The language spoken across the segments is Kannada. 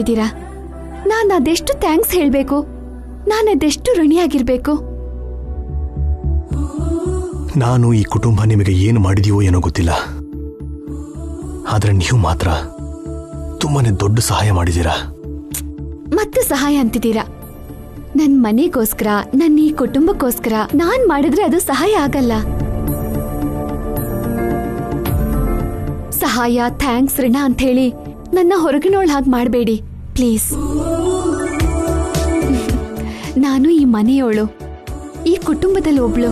ಇದ್ದೀರಾ. ನಾನು ಅದೆಷ್ಟು ಥ್ಯಾಂಕ್ಸ್ ಹೇಳ್ಬೇಕು, ನಾನು ಅದೆಷ್ಟು ಋಣಿಯಾಗಿರ್ಬೇಕು. ನಾನು ಈ ಕುಟುಂಬ ನಿಮಗೆ ಏನು ಮಾಡಿದೀವೋ ಏನೋ ಗೊತ್ತಿಲ್ಲ, ಆದ್ರೆ ನೀವು ಮಾತ್ರ ತುಂಬಾನೇ ದೊಡ್ಡ ಸಹಾಯ ಮಾಡಿದೀರಾ. ಮತ್ತೆ ಸಹಾಯ ಅಂತಿದ್ದೀರಾ? ನನ್ ಮನೆಗೋಸ್ಕರ, ನನ್ನ ಈ ಕುಟುಂಬಕ್ಕೋಸ್ಕರ ನಾನ್ ಮಾಡಿದ್ರೆ ಅದು ಸಹಾಯ ಆಗಲ್ಲ. ಸಹಾಯ, ಥ್ಯಾಂಕ್ಸ್, ಋಣ ಅಂತ ಹೇಳಿ ನನ್ನ ಹೊರಗಿನೋಳ್ ಹಾಗೆ ಮಾಡಬೇಡಿ ಪ್ಲೀಸ್. ನಾನು ಈ ಮನೆಯೋಳು, ಈ ಕುಟುಂಬದಲ್ಲಿ ಒಬ್ಳು.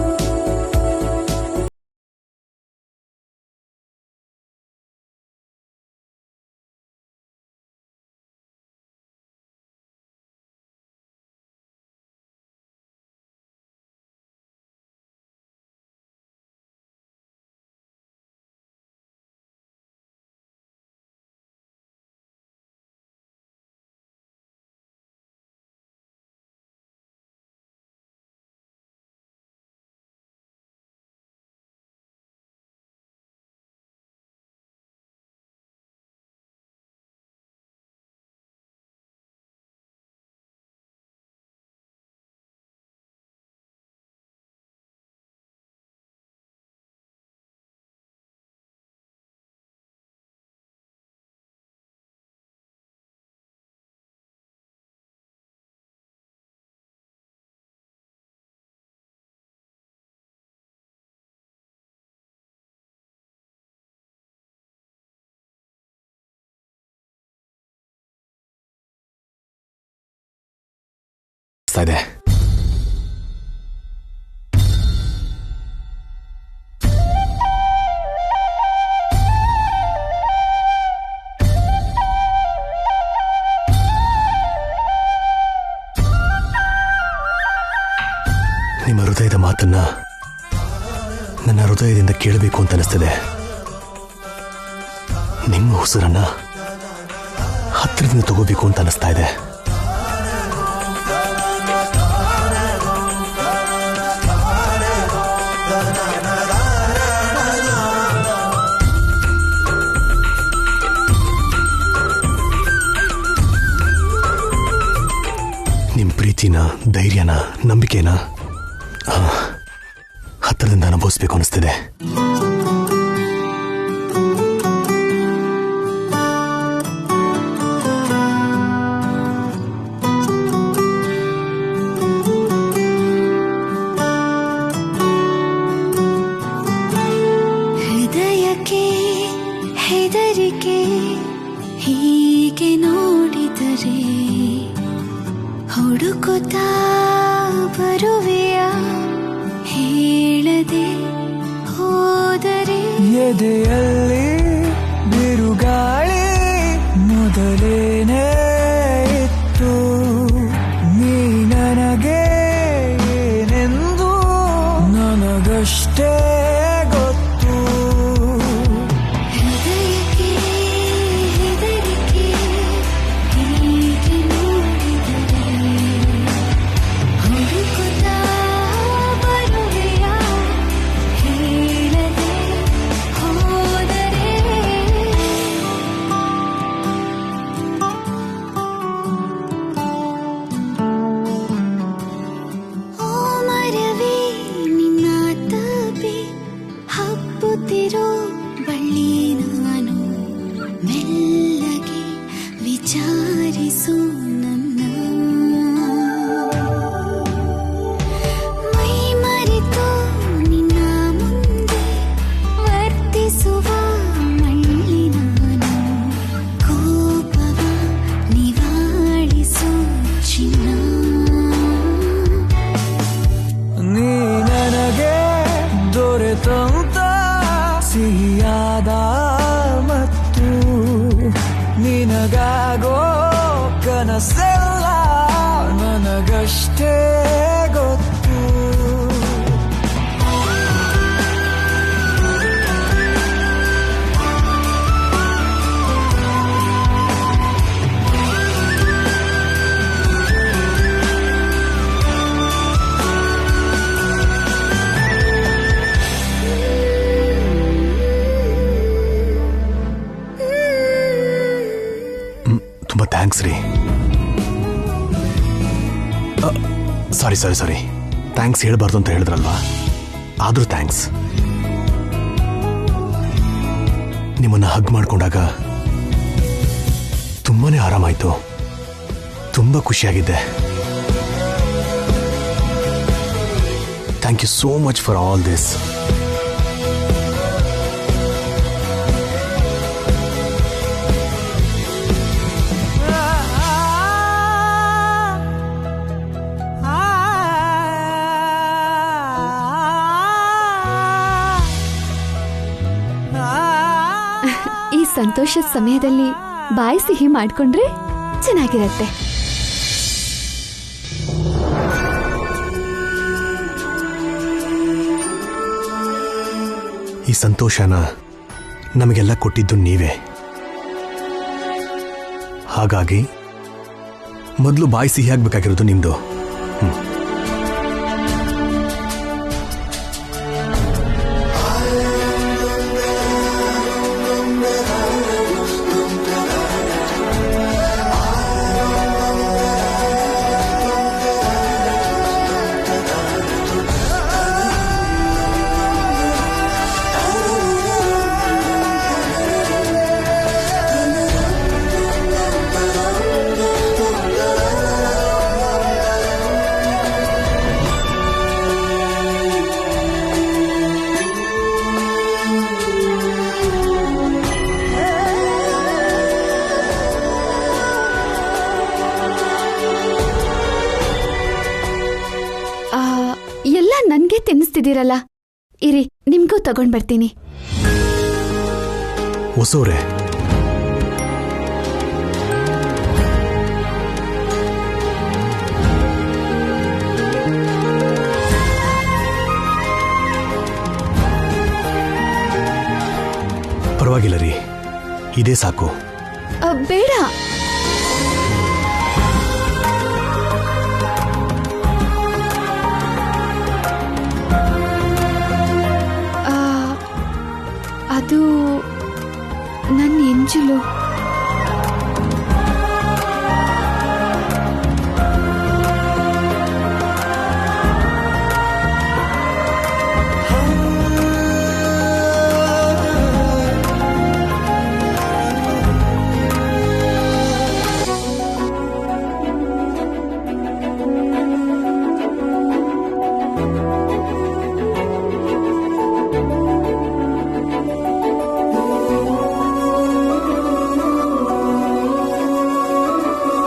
ಇದೆ. ನಿಮ್ಮ ಹೃದಯದ ಮಾತನ್ನ ನನ್ನ ಹೃದಯದಿಂದ ಕೇಳಬೇಕು ಅಂತ ಅನಿಸ್ತಿದೆ. ನಿಮ್ಮ ಉಸಿರನ್ನ ಹತ್ತಿರದಿಂದ ತಗೋಬೇಕು ಅಂತ ಅನಿಸ್ತಾ ಇದೆ. ನಿಮ್ಮ ಪ್ರೀತಿನ, ಧೈರ್ಯನ, ನಂಬಿಕೆನ ಹತ್ತಿರದಿಂದ ಅನುಭವಿಸ್ಬೇಕು ಅನಿಸ್ತಿದೆ. ಹೃದಯಕ್ಕೆ ಹೆದರಿಕೆ ಹೀಗೆ ನೋಡಿದರೆ ಹುಡುಕುತ್ತಾ ಬರುವೆಯ ಹೇಳದೆ ಹೋದರೆ ಎದೆಯಲ್ಲಿ ಬಿರುಗಾಳಿ ಮೊದಲೇನೇ ಇತ್ತು. ನೀ ನನಗೆ ಏನೆಂದು ನನಗಷ್ಟೇ ಗೊತ್ತು. ಹೃದಯಕ್ಕೆ ಹೆದರಿಕೆ ಹೀಗೆ ನೋಡಿದರೆ ಹುಡುಕುತ್ತಾ ಬರುವೆಯ ಹೇಳದೆ ಹೋದರೆ ಓ ಮರವೇ ನಿನ್ನ ತಪಿ ಹಬ್ಬುತ್ತಿರೋ ಬಳ್ಳಿ ನಾನು ಮೆಲ್ಲಗೆ ವಿಚಾರಿಸು ನನ್ನ ಮೈ ಮರೆತು ನಿನ್ನ ಮುಂದೆ ವರ್ತಿಸುವ ಮಳ್ಳಿ ನಾನು ಕೋಪವ ನಿವಾಳಿಸು ಚಿನ್ನ. ನೀ ನನಗೆ ದೊರೆತಂತ ಸಿಹಿಯಾದ ಮತ್ತು ನಿನಗಾಗೋ ಕನಸೆಲ್ಲ ನನಗಷ್ಟೇ ಗೊತ್ತು. ತುಂಬಾ ಥ್ಯಾಂಕ್ಸ್ ರೀ. ಸಾರಿ ಥ್ಯಾಂಕ್ಸ್ ಹೇಳ್ಬಾರ್ದು ಅಂತ ಹೇಳಿದ್ರಲ್ವಾ, ಆದ್ರೂ ಥ್ಯಾಂಕ್ಸ್. ನಿಮ್ಮನ್ನ ಹಗ್ ಮಾಡ್ಕೊಂಡಾಗ ತುಂಬಾನೇ ಆರಾಮಾಯ್ತು, ತುಂಬಾ ಖುಷಿಯಾಗಿದ್ದೆ. Thank you so much for all this. ಈ ಸಂತೋಷದ ಸಮಯದಲ್ಲಿ ಬಾಯಿ ಸಿಹಿ ಮಾಡ್ಕೊಂಡ್ರೆ ಚೆನ್ನಾಗಿರತ್ತೆ. ಈ ಸಂತೋಷನ ನಮಗೆಲ್ಲ ಕೊಟ್ಟಿದ್ದು ನೀವೇ. ಹಾಗಾಗಿ ಮೊದಲು ಬಾಯಿ ಸಿಹಿ ಆಗ್ಬೇಕಾಗಿರೋದು ನಿಮ್ದು. ಎಲ್ಲ ನನ್ಗೆ ತಿನ್ನಿಸ್ತಿದ್ದೀರಲ್ಲ, ಇರಿ ನಿಮ್ಗೂ ತಗೊಂಡ್ ಬರ್ತೀನಿ. ಹೊಸೋರೆ, ಪರವಾಗಿಲ್ಲ ರೀ, ಇದೇ ಸಾಕು. ಬೇಡ,